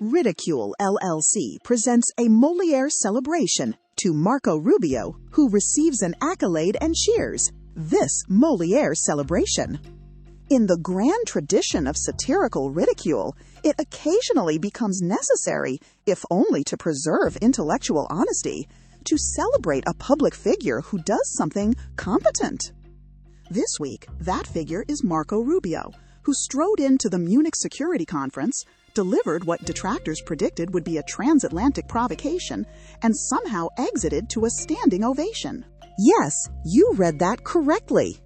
Ridicule LLC presents a Molière Celebration to Marco Rubio, who receives an accolade and cheers. This Molière Celebration. In the grand tradition of satirical ridicule, it occasionally becomes necessary, if only to preserve intellectual honesty, to celebrate a public figure who does something competent. This week, that figure is Marco Rubio, who strode into the Munich Security Conference, delivered what detractors predicted would be a transatlantic provocation, and somehow exited to a standing ovation. Yes, you read that correctly.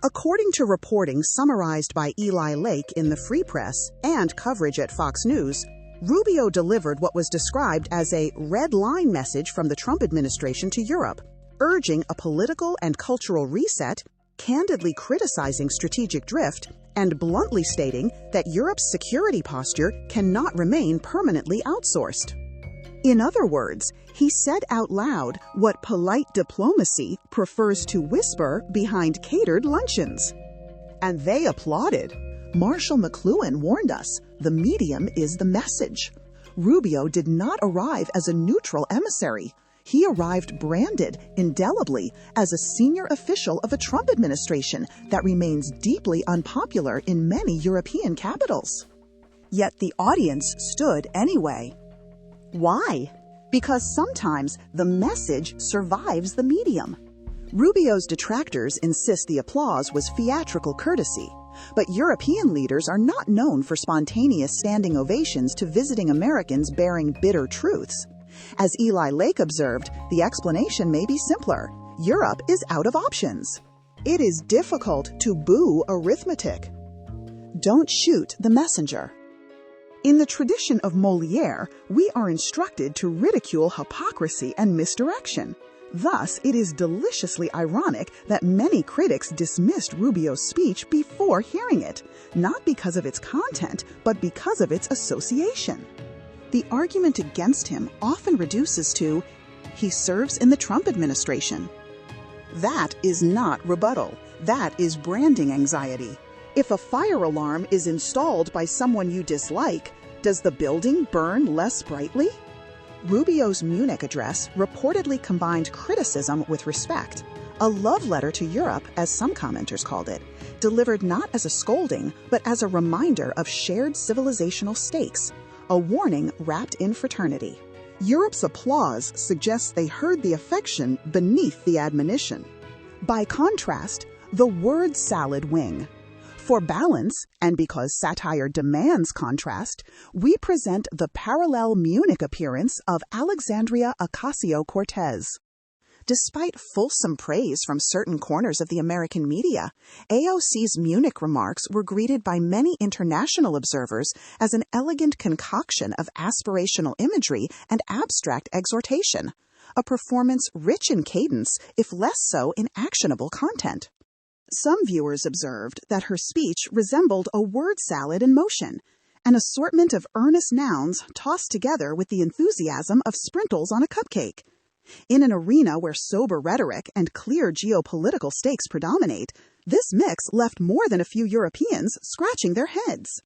According to reporting summarized by Eli Lake in the Free Press and coverage at Fox News, Rubio delivered what was described as a red line message from the Trump administration to Europe, urging a political and cultural reset, candidly criticizing strategic drift, and bluntly stating that Europe's security posture cannot remain permanently outsourced. In other words, he said out loud what polite diplomacy prefers to whisper behind catered luncheons. And they applauded. Marshall McLuhan warned us, the medium is the message. Rubio did not arrive as a neutral emissary. He arrived branded indelibly as a senior official of a Trump administration that remains deeply unpopular in many European capitals. Yet the audience stood anyway. Why? Because sometimes the message survives the medium. Rubio's detractors insist the applause was theatrical courtesy, but European leaders are not known for spontaneous standing ovations to visiting Americans bearing bitter truths. As Eli Lake observed, the explanation may be simpler. Europe is out of options. It is difficult to boo arithmetic. Don't shoot the messenger. In the tradition of Molière, we are instructed to ridicule hypocrisy and misdirection. Thus, it is deliciously ironic that many critics dismissed Rubio's speech before hearing it, not because of its content, but because of its association. The argument against him often reduces to, he serves in the Trump administration. That is not rebuttal. That is branding anxiety. If a fire alarm is installed by someone you dislike, does the building burn less brightly? Rubio's Munich address reportedly combined criticism with respect, a love letter to Europe, as some commenters called it, delivered not as a scolding, but as a reminder of shared civilizational stakes, a warning wrapped in fraternity. Europe's applause suggests they heard the affection beneath the admonition. By contrast, the word salad wing. For balance, and because satire demands contrast, we present the parallel Munich appearance of Alexandria Ocasio-Cortez. Despite fulsome praise from certain corners of the American media, AOC's Munich remarks were greeted by many international observers as an elegant concoction of aspirational imagery and abstract exhortation, a performance rich in cadence, if less so in actionable content. Some viewers observed that her speech resembled a word salad in motion, an assortment of earnest nouns tossed together with the enthusiasm of sprinkles on a cupcake. In an arena where sober rhetoric and clear geopolitical stakes predominate, this mix left more than a few Europeans scratching their heads.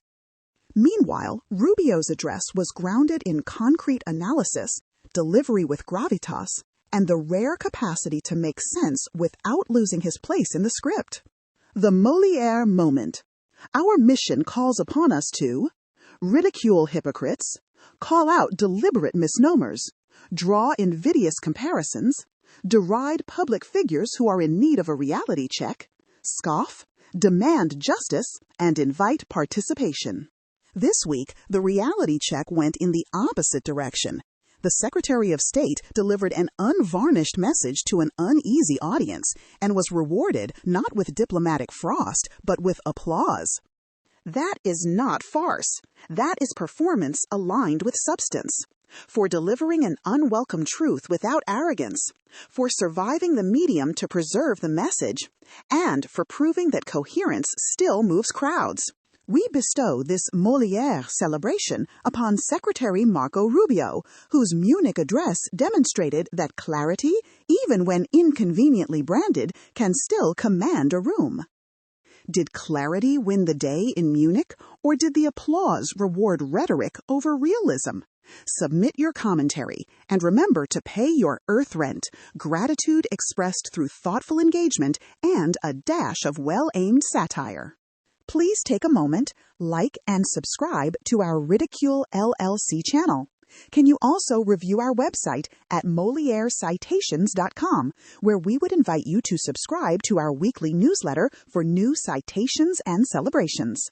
Meanwhile, Rubio's address was grounded in concrete analysis, delivery with gravitas, and the rare capacity to make sense without losing his place in the script. The Molière moment. Our mission calls upon us to ridicule hypocrites, call out deliberate misnomers, draw invidious comparisons, deride public figures who are in need of a reality check, scoff, demand justice, and invite participation. This week, the reality check went in the opposite direction. The Secretary of State delivered an unvarnished message to an uneasy audience and was rewarded not with diplomatic frost, but with applause. That is not farce. That is performance aligned with substance. For delivering an unwelcome truth without arrogance, for surviving the medium to preserve the message, and for proving that coherence still moves crowds. We bestow this Molière celebration upon Secretary Marco Rubio, whose Munich address demonstrated that clarity, even when inconveniently branded, can still command a room. Did clarity win the day in Munich, or did the applause reward rhetoric over realism? Submit your commentary, and remember to pay your earth rent, gratitude expressed through thoughtful engagement and a dash of well-aimed satire. Please take a moment, like and subscribe to our Ridicule LLC channel. Can you also review our website at MolièreCitations.com, where we would invite you to subscribe to our weekly newsletter for new citations and celebrations.